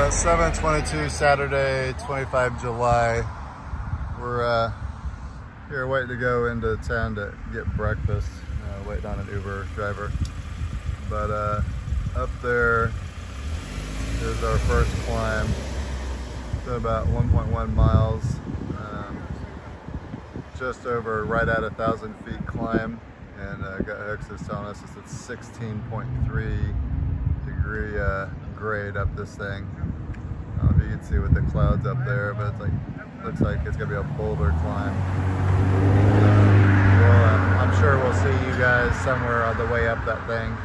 7:22 Saturday, 25 July. We're here waiting to go into town to get breakfast. Waiting on an Uber driver. But up there is our first climb. It's about 1.1 miles. Just over right at 1,000 feet climb. And Gut Hooks is telling us it's at 16.3 degree grade up this thing. I don't know if you can see with the clouds up there, but it's like, looks like it's gonna be a boulder climb. I'm sure we'll see you guys somewhere on the way up that thing.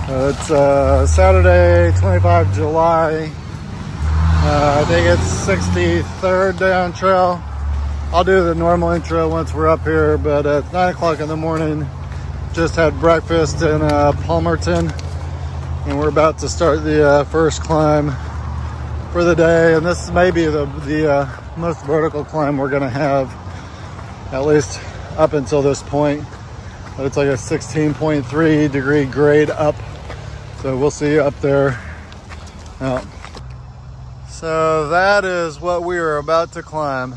It's Saturday, 25 July. I think it's 63rd down trail. I'll do the normal intro once we're up here, but it's 9 o'clock in the morning. Just had breakfast in Palmerton, and we're about to start the first climb for the day. And this may be the most vertical climb we're gonna have, at least up until this point. But it's like a 16.3 degree grade up, so we'll see you up there. Now, so that is what we are about to climb.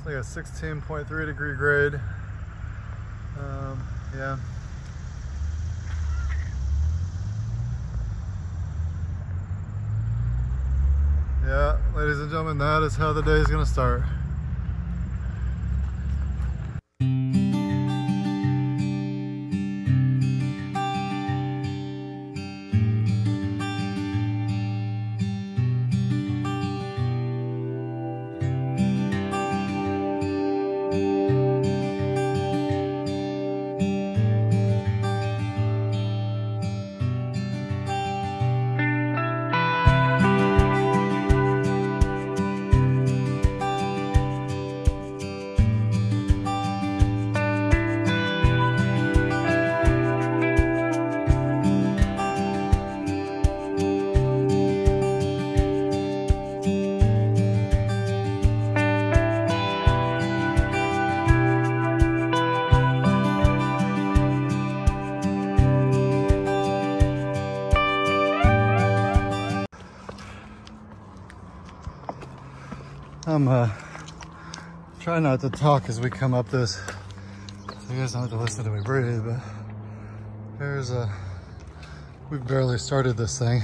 Like a 16.3 degree grade. Yeah. Yeah, ladies and gentlemen, that is how the day is going to start. I'm trying not to talk as we come up this, so you guys don't have to listen to me breathe, but there's we've barely started this thing.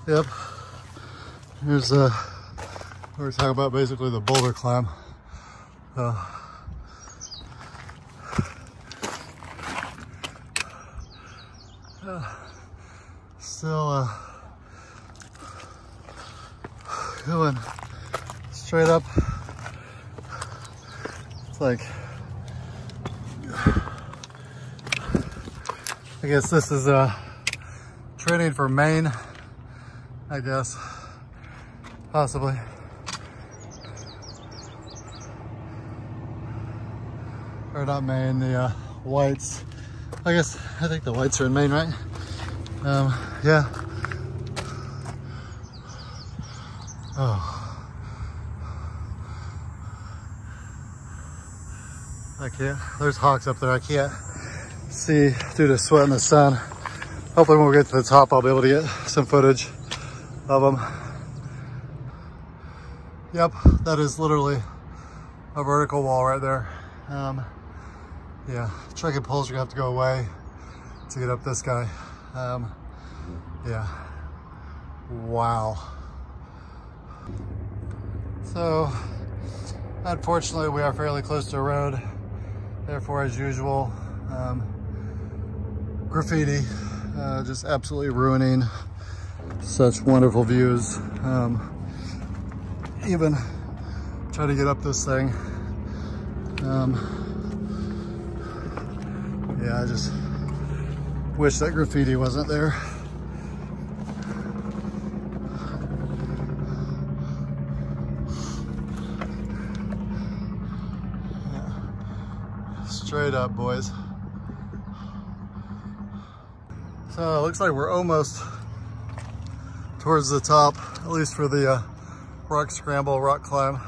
Yep, here's we're talking about basically the boulder climb. Still going straight up. It's like, I guess this is training for Maine. I guess, possibly. Or not Maine, the whites. I think the whites are in Maine, right? Yeah. Oh. I can't, there's hawks up there. I can't see due to sweat in the sun. Hopefully when we get to the top, I'll be able to get some footage of them. Yep, that is literally a vertical wall right there. Yeah, trekking poles are gonna have to go away to get up this guy. Yeah, wow. So, unfortunately, we are fairly close to a road. Therefore, as usual, graffiti, just absolutely ruining such wonderful views. Even try to get up this thing. Yeah, I just wish that graffiti wasn't there. Straight up, boys. So it looks like we're almost towards the top, at least for the rock scramble, rock climb.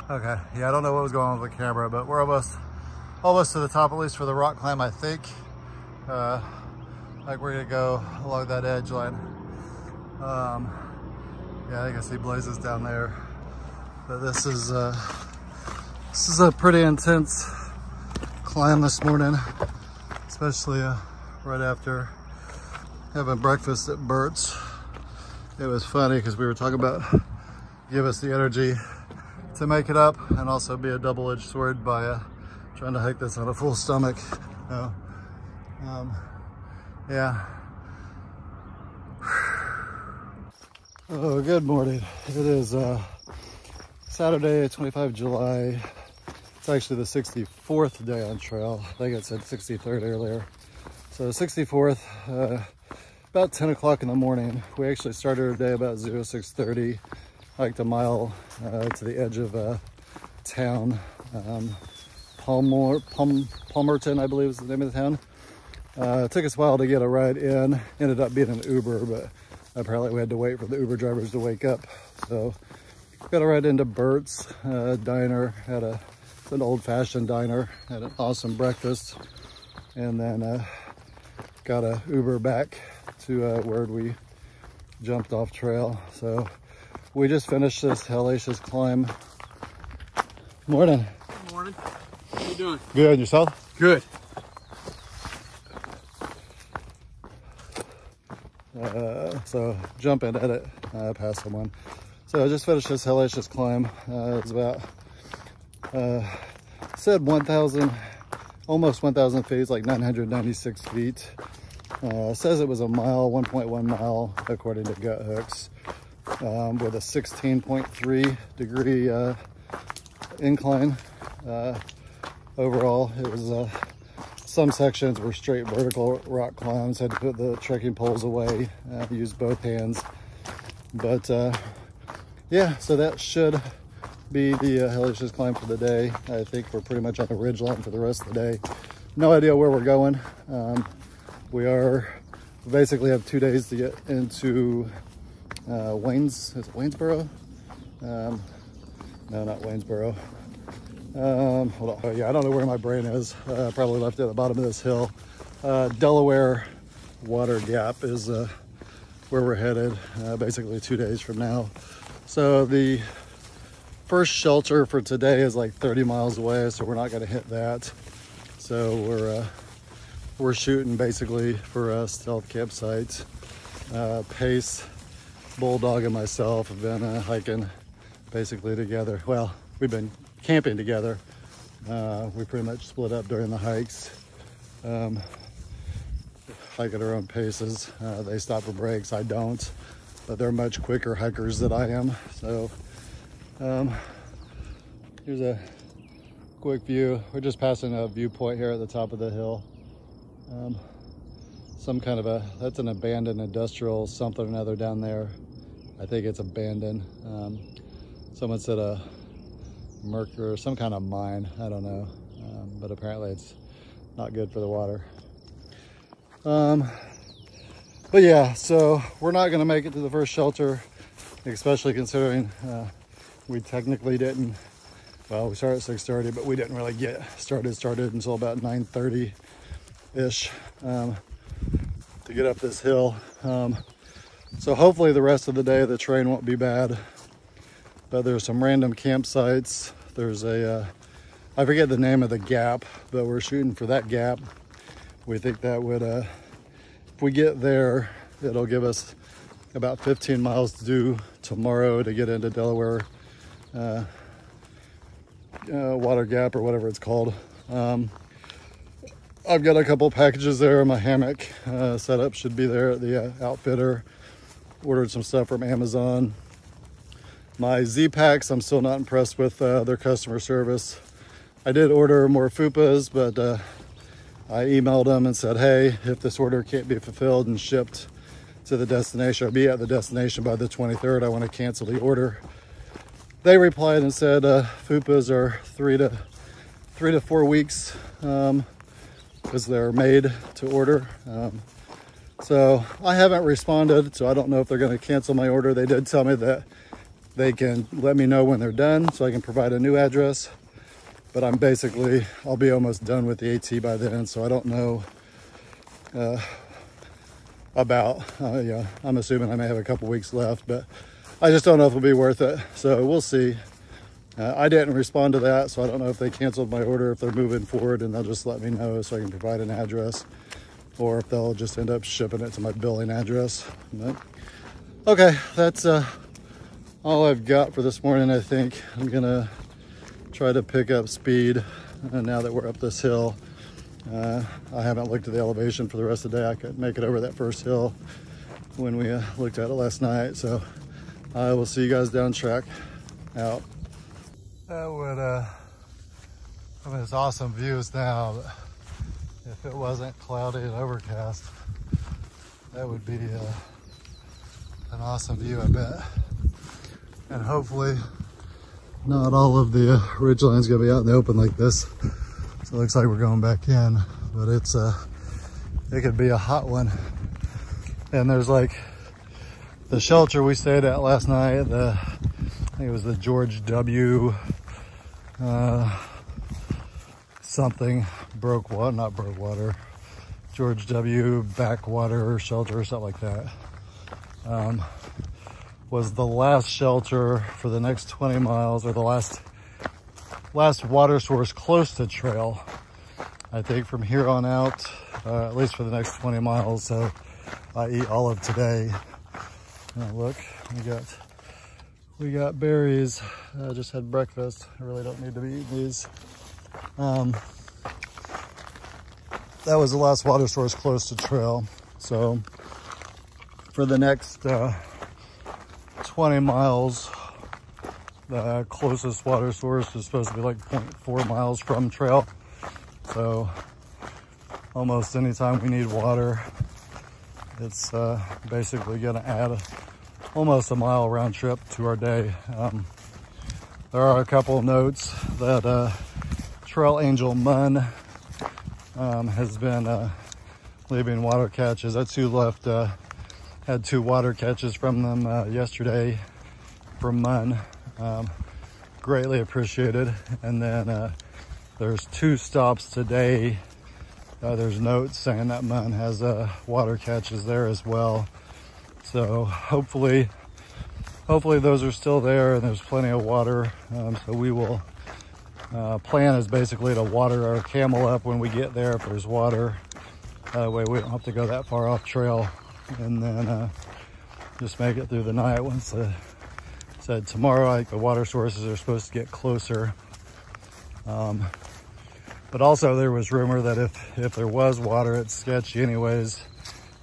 Okay, yeah, I don't know what was going on with the camera, but we're almost to the top, at least for the rock climb, I think. Like we're gonna go along that edge line. Yeah, I can see blazes down there. But this is a pretty intense climb this morning, especially right after having breakfast at Bert's. It was funny because we were talking about give us the energy to make it up and also be a double-edged sword by trying to hike this on a full stomach. So, yeah. Oh, good morning. It is Saturday, 25 July. It's actually the 64th day on trail. I think it said 63rd earlier. So 64th, about 10 o'clock in the morning. We actually started our day about 06:30. Hiked a mile to the edge of town. Palmerton, I believe is the name of the town. It took us a while to get a ride in. Ended up being an Uber, but apparently we had to wait for the Uber drivers to wake up. So got a ride into Bert's diner. It's an old-fashioned diner. Had an awesome breakfast, and then got a Uber back to where we jumped off trail. So we just finished this hellacious climb. Morning. Good morning. How you doing? Good, and yourself? Good. So jumping at it, past someone. So I just finished this hellacious climb. It was about, said 1,000, almost 1,000 feet, it's like 996 feet. Says it was a mile, 1.1 mile, according to Gut Hooks, with a 16.3 degree incline. Overall, it was some sections were straight vertical rock climbs. Had to put the trekking poles away, use both hands. But yeah, so that should be the hellacious climb for the day. I think we're pretty much on the ridge line for the rest of the day. No idea where we're going. We basically have 2 days to get into Waynesboro? No, not Waynesboro. Hold on. Oh, yeah, I don't know where my brain is. Probably left it at the bottom of this hill. Delaware Water Gap is where we're headed, basically 2 days from now. So the first shelter for today is like 30 miles away, so we're not going to hit that. So we're shooting basically for a stealth campsite. Pace, Bulldog, and myself have been hiking basically together. Well, we've been camping together. We pretty much split up during the hikes. Hike at our own paces. They stop for breaks, I don't, but they're much quicker hikers than I am. So here's a quick view. We're just passing a viewpoint here at the top of the hill. Some kind of that's an abandoned industrial something or another down there. I think it's abandoned. Someone said a mercury or some kind of mine, I don't know, but apparently it's not good for the water. But yeah, so we're not going to make it to the first shelter, especially considering we technically didn't, well, we started at 6:30, but we didn't really get started until about 9:30 ish to get up this hill. So hopefully the rest of the day the terrain won't be bad, but there's some random campsites. There's a I forget the name of the gap, but we're shooting for that gap. We think that would if we get there, it'll give us about 15 miles to do tomorrow to get into Delaware Water Gap or whatever it's called. I've got a couple packages there. My hammock setup should be there at the outfitter. Ordered some stuff from Amazon. My Z-Packs, I'm still not impressed with their customer service. I did order more fupas, but I emailed them and said, hey, if this order can't be fulfilled and shipped to the destination, or be at the destination by the 23rd, I want to cancel the order. They replied and said fupas are 3 to 4 weeks because they're made to order. So I haven't responded, so I don't know if they're going to cancel my order. They did tell me that they can let me know when they're done so I can provide a new address. But I'll be almost done with the AT by then, so I don't know yeah, I'm assuming I may have a couple weeks left, but I just don't know if it'll be worth it. So we'll see. I didn't respond to that, so I don't know if they canceled my order, if they're moving forward, and they'll just let me know so I can provide an address, or if they'll just end up shipping it to my billing address. But, okay, that's all I've got for this morning. I think I'm gonna try to pick up speed now that we're up this hill. I haven't looked at the elevation for the rest of the day. I couldn't make it over that first hill when we looked at it last night. So I will see you guys down track. Out. That would, I mean, it's awesome views now, but if it wasn't cloudy and overcast, that would be an awesome view, I bet. And hopefully not all of the ridgeline's gonna be out in the open like this. So it looks like we're going back in, but it could be a hot one. And there's like the shelter we stayed at last night, I think it was the George W. Something not Brokewater, George W. Backwater Shelter or something like that. Was the last shelter for the next 20 miles, or the last water source close to trail. I think from here on out, at least for the next 20 miles. So I eat all of today. Oh, look, we got berries. I just had breakfast. I really don't need to be eating these. That was the last water source close to trail. So for the next 20 miles, the closest water source is supposed to be like 0.4 miles from trail. So almost anytime we need water, it's basically gonna add almost a mile round trip to our day. There are a couple of notes that Trail Angel Munn has been leaving water catches. That's who left, had 2 water catches from them yesterday from Munn. Greatly appreciated. And then there's 2 stops today. There's notes saying that Munn has water catches there as well. So hopefully those are still there and there's plenty of water. So we will, plan is basically to water our camel up when we get there if there's water. That way we don't have to go that far off trail, and then just make it through the night. Once said tomorrow, I think the water sources are supposed to get closer. But also there was rumor that if there was water, it's sketchy anyways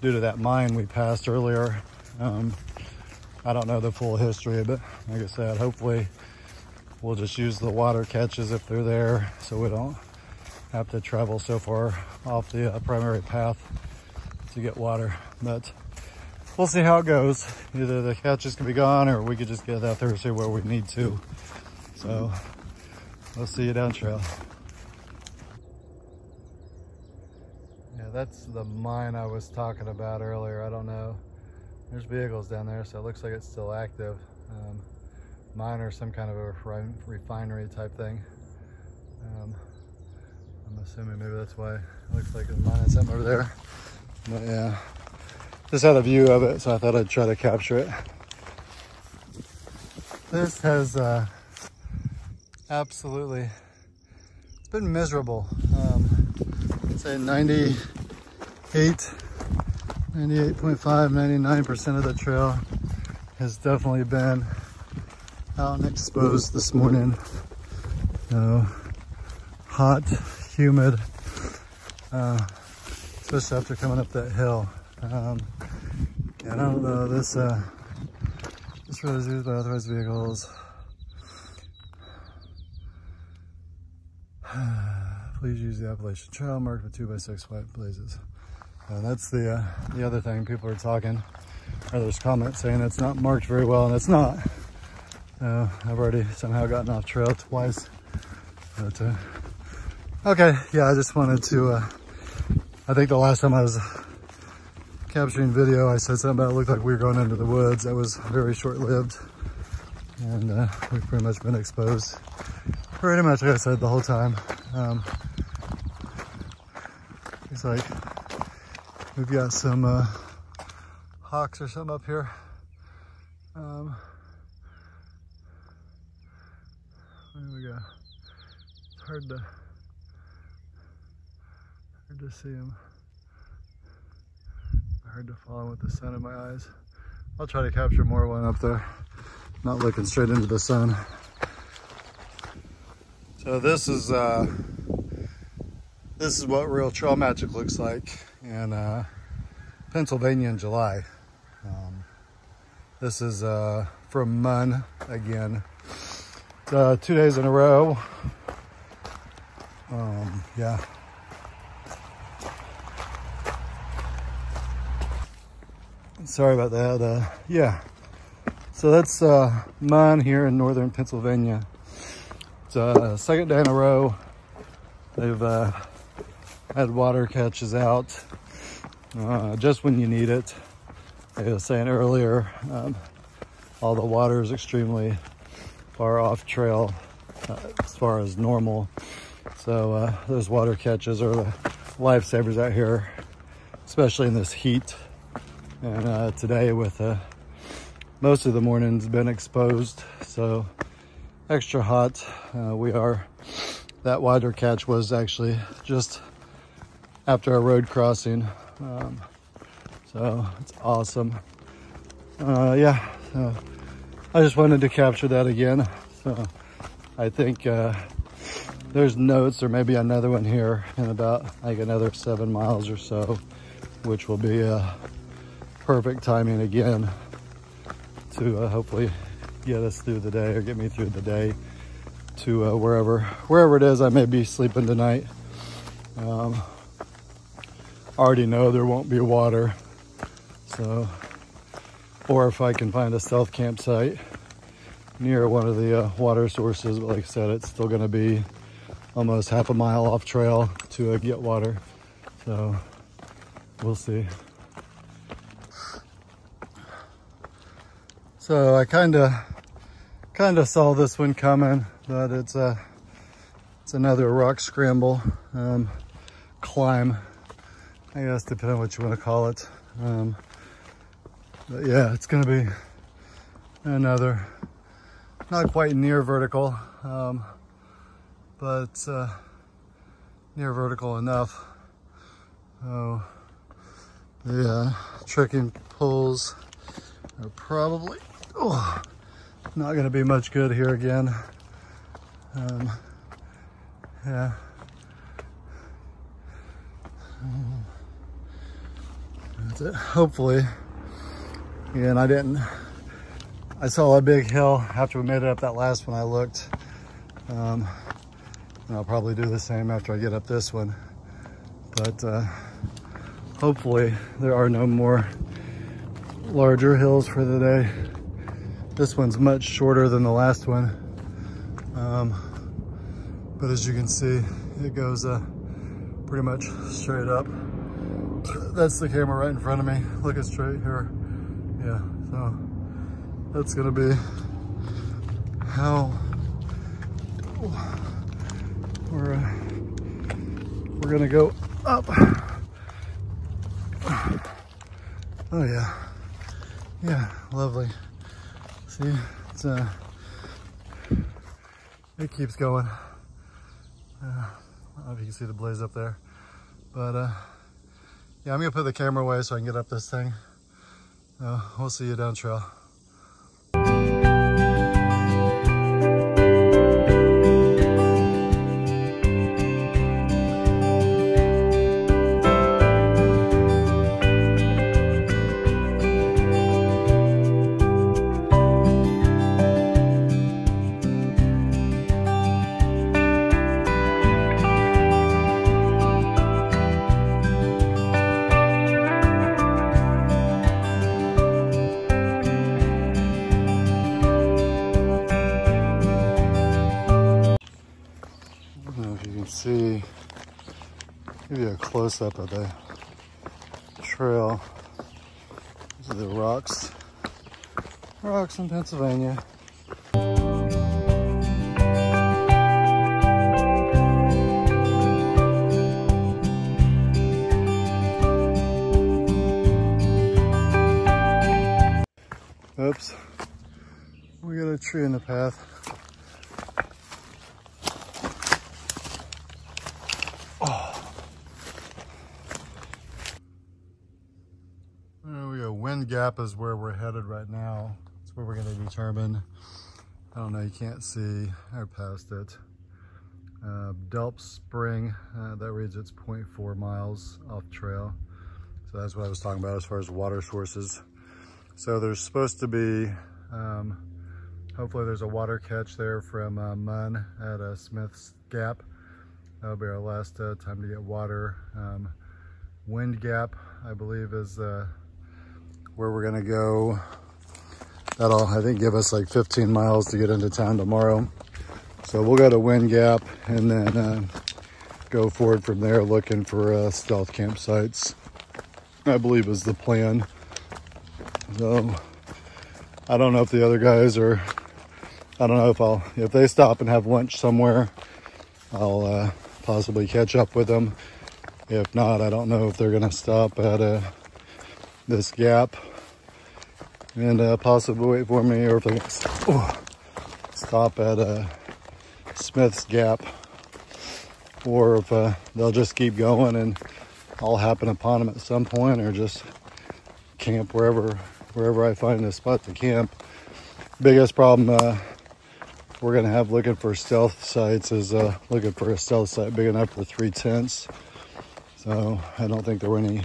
due to that mine we passed earlier. I don't know the full history, but like I said, hopefully we'll just use the water catches if they're there so we don't have to travel so far off the primary path to get water. But we'll see how it goes. Either the catches can be gone or we could just get out there and see where we need to. So we'll see you down trail. Yeah, that's the mine I was talking about earlier. I don't know. There's vehicles down there, so it looks like it's still active. Mine or some kind of a refinery type thing. I'm assuming maybe that's why it looks like it's mine something over there. But yeah, just had a view of it, so I thought I'd try to capture it. This has absolutely, it's been miserable. I'd say 98.5, 99% of the trail has definitely been out and exposed this morning. So hot, humid, especially after coming up that hill. I don't know, this road is used by authorized vehicles. Please use the Appalachian Trail marked with 2x6 white blazes. And that's the other thing. People are talking, or there's comments saying it's not marked very well, and it's not. I've already somehow gotten off trail twice. But, okay, yeah, I just wanted to, I think the last time I was capturing video, I said something about it looked like we were going into the woods. That was very short-lived, and we've pretty much been exposed. Pretty much, like I said, the whole time. Looks like we've got some hawks or something up here. There we go. It's hard to see them. Hard to follow with the sun in my eyes. I'll try to capture more one up there, not looking straight into the sun. So this is what real trail magic looks like in Pennsylvania in July. This is from Munn again. 2 days in a row. Yeah. Sorry about that. Yeah. So that's Munn here in northern Pennsylvania. It's second day in a row. They've had water catches out just when you need it. Like I was saying earlier, all the water is extremely far off trail as far as normal. So those water catches are the lifesavers out here, especially in this heat. And today with most of the morning's been exposed, so extra hot. That water catch was actually just after a road crossing. So it's awesome. Yeah, so I just wanted to capture that again. So I think there's notes, or maybe another one here in about like another 7 miles or so, which will be perfect timing again to hopefully get us through the day, or get me through the day to wherever it is I may be sleeping tonight. Already know there won't be water, so, or if I can find a stealth campsite near one of the water sources. But like I said, it's still going to be almost half a mile off trail to get water, so we'll see. So I kind of saw this one coming, but it's another rock scramble climb, I guess, depending on what you want to call it. But yeah, it's gonna be another, not quite near vertical, but near vertical enough. So the trekking poles are probably not going to be much good here again. Yeah. That's it. Hopefully. And I saw a big hill after we made it up that last one I looked. And I'll probably do the same after I get up this one. But hopefully there are no more larger hills for the day. This one's much shorter than the last one, but as you can see, it goes pretty much straight up. That's the camera right in front of me, looking straight here. Yeah, so that's gonna be how we're gonna go up. Oh yeah, yeah, lovely. See, it's it keeps going. I don't know if you can see the blaze up there, but yeah, I'm gonna put the camera away so I can get up this thing. We'll see you down trail. Give you a close-up of the trail. These are the rocks in Pennsylvania. Oops, we got a tree in the path. Wind gap is where we're headed right now. It's where we're going to determine. I don't know, you can't see or past it. Delp Spring, that reads it's 0.4 miles off trail. So that's what I was talking about as far as water sources. So there's supposed to be, hopefully there's a water catch there from Munn at Smith's Gap. That'll be our last time to get water. Wind gap, I believe, is where we're gonna go. That'll, I think, give us like 15 miles to get into town tomorrow. So we'll go to Wind Gap and then go forward from there looking for stealth campsites, I believe is the plan. So I don't know if the other guys are, I don't know if they stop and have lunch somewhere, I'll possibly catch up with them. If not, I don't know if they're gonna stop at this gap and possibly wait for me, or if they stop at Smith's Gap, or if they'll just keep going and I'll happen upon them at some point, or just camp wherever I find a spot to camp. Biggest problem we're gonna have looking for stealth sites is looking for a stealth site big enough for 3 tents. So I don't think there were any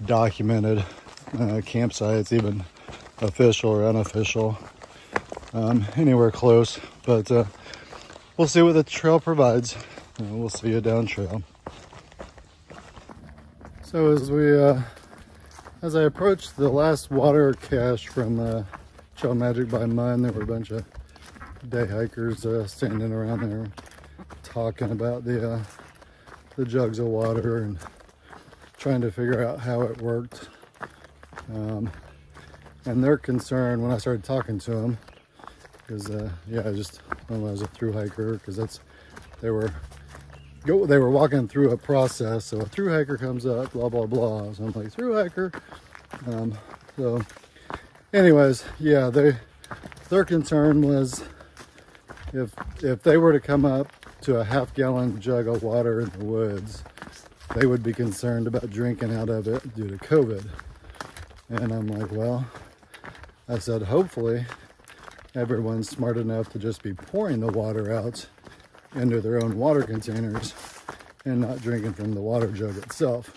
documented campsites, even official or unofficial, anywhere close. But we'll see what the trail provides. We'll see you down trail. So as I approached the last water cache from Trail Magic by Munn, there were a bunch of day hikers standing around there talking about the jugs of water and trying to figure out how it worked. And their concern when I started talking to them, because yeah, I just I was a thru hiker, because they were walking through a process. So a thru hiker comes up, blah blah blah. So I'm like, thru hiker. So anyways, yeah, their concern was if they were to come up to a half-gallon jug of water in the woods, they would be concerned about drinking out of it due to COVID. And I'm like, well, I said, hopefully everyone's smart enough to just be pouring the water out into their own water containers and not drinking from the water jug itself.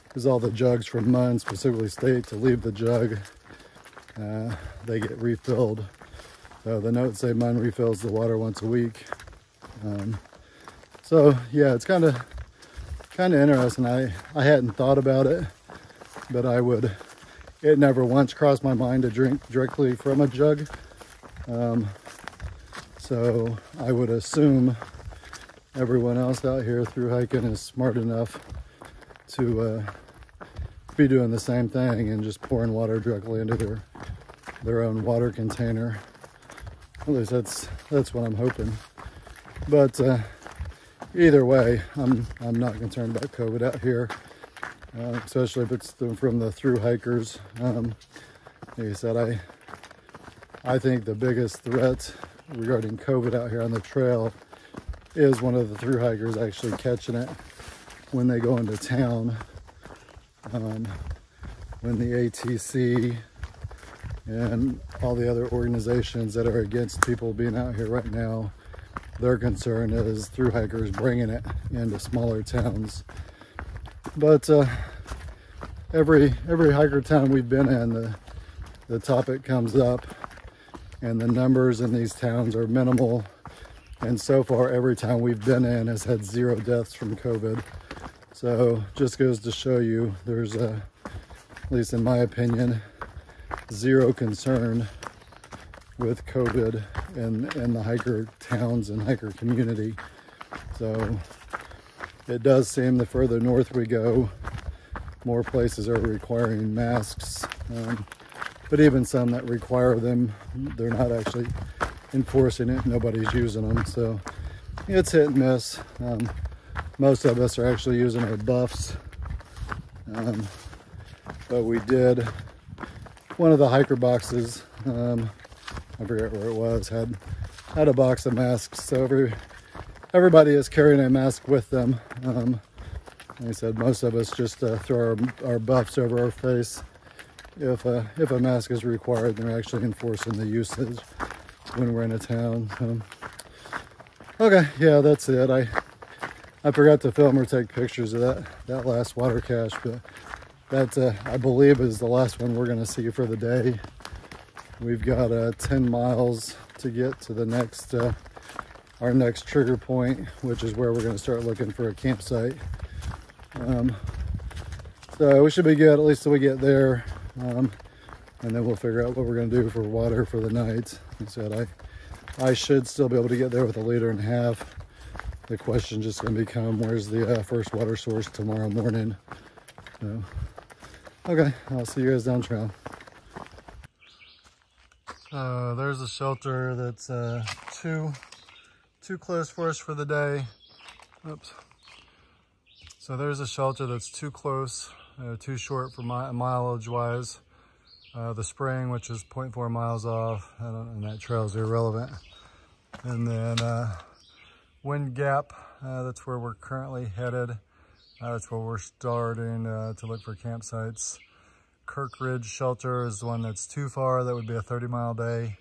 Because all the jugs from Munn specifically state to leave the jug, they get refilled. So the notes say Munn refills the water once a week. So yeah, it's kind of interesting. I hadn't thought about it, but it never once crossed my mind to drink directly from a jug. So I would assume everyone else out here thru hiking is smart enough to be doing the same thing and just pouring water directly into their own water container. At least that's what I'm hoping. But either way, I'm not concerned about COVID out here, especially if it's from the thru hikers. Like I said, I think the biggest threat regarding COVID out here on the trail is one of the thru hikers actually catching it when they go into town. When the ATC and all the other organizations that are against people being out here right now, their concern is thru hikers bringing it into smaller towns. But every hiker town we've been in, the topic comes up, and the numbers in these towns are minimal. And so far, every town we've been in has had 0 deaths from COVID. So just goes to show you, there's at least in my opinion, 0 concern with COVID in the hiker towns and hiker community. So it does seem the further north we go, more places are requiring masks. But even some that require them, they're not actually enforcing it. Nobody's using them, so it's hit and miss. Most of us are actually using our buffs. But we did, one of the hiker boxes, I forget where it was, had a box of masks. So everybody is carrying a mask with them. Like I said, most of us just throw our buffs over our face. If a mask is required, they're actually enforcing the usage when we're in a town. So, okay, yeah, that's it. I forgot to film or take pictures of that last water cache, but that I believe is the last one we're gonna see for the day. We've got 10 miles to get to the next our next trigger point, which is where we're gonna start looking for a campsite. So we should be good at least till we get there. And then we'll figure out what we're gonna do for water for the night. Like I said, I should still be able to get there with 1.5 liters. The question just gonna become, where's the first water source tomorrow morning? So, okay, I'll see you guys down trail. There's a shelter that's too close for us for the day. Oops. So there's a shelter that's too close, too short for mileage wise. The spring, which is 0.4 miles off, and that trail is irrelevant. And then Wind Gap, that's where we're currently headed. That's where we're starting to look for campsites. Kirk Ridge Shelter is the one that's too far. That would be a 30-mile day.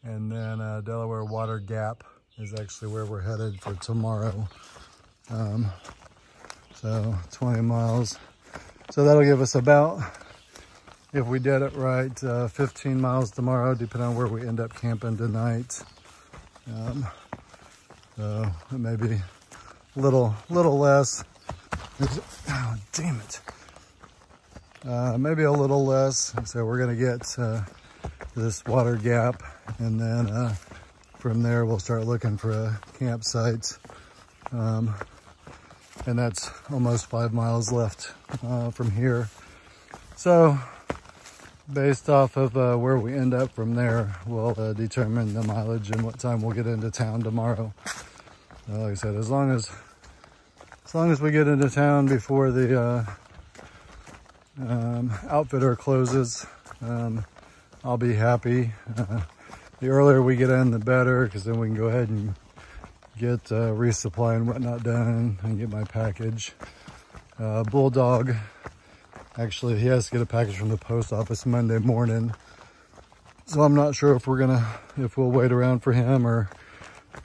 And then Delaware Water Gap is actually where we're headed for tomorrow. So 20 miles. So that'll give us about, if we did it right, 15 miles tomorrow, depending on where we end up camping tonight. So it may be a little less. Oh, damn it. Maybe a little less. So we're gonna get this water gap, and then from there we'll start looking for a campsite. And that's almost 5 miles left from here. So based off of where we end up from there, we'll determine the mileage and what time we'll get into town tomorrow. Like I said, as long as we get into town before the outfitter closes, I'll be happy. The earlier we get in, the better, because then we can go ahead and get resupply and whatnot done and get my package. Bulldog, actually, he has to get a package from the post office Monday morning, so I'm not sure if we'll wait around for him or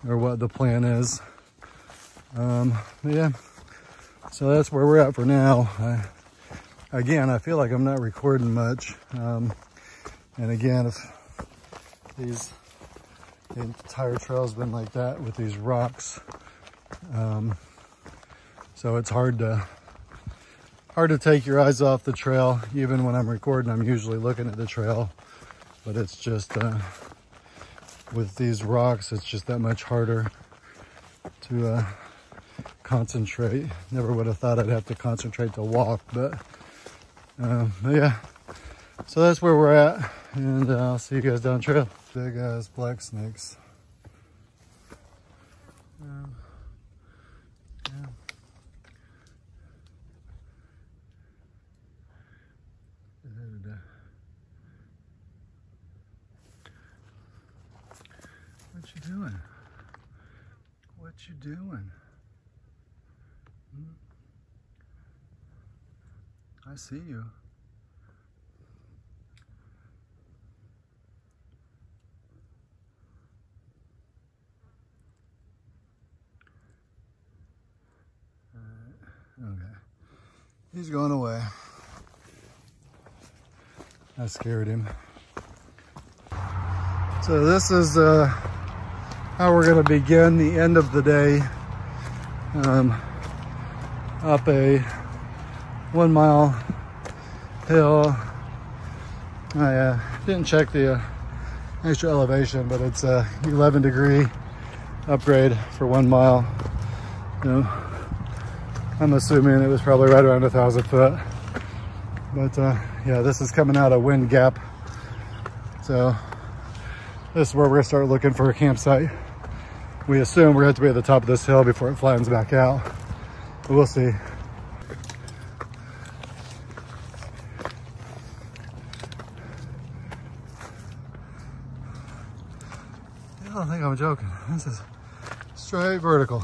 what the plan is. Yeah, so that's where we're at for now. Again, I feel like I'm not recording much. And again, if the entire trail's been like that with these rocks. So it's hard to take your eyes off the trail. Even when I'm recording, I'm usually looking at the trail, but it's just, with these rocks, it's just that much harder to concentrate. Never would have thought I'd have to concentrate to walk, but yeah. So that's where we're at, and I'll see you guys down trail. Big ass black snakes. Yeah. What you doing? What you doing? I see you. Okay. He's going away. I scared him. So this is how we're going to begin the end of the day. Up a 1 mile hill. I didn't check the extra elevation, but it's a 11-degree upgrade for 1 mile. You know, I'm assuming it was probably right around 1,000 foot. But yeah, this is coming out of Wind Gap. So this is where we're gonna start looking for a campsite. We assume we're gonna have to be at the top of this hill before it flattens back out. But we'll see. I don't think I'm joking. This is straight vertical.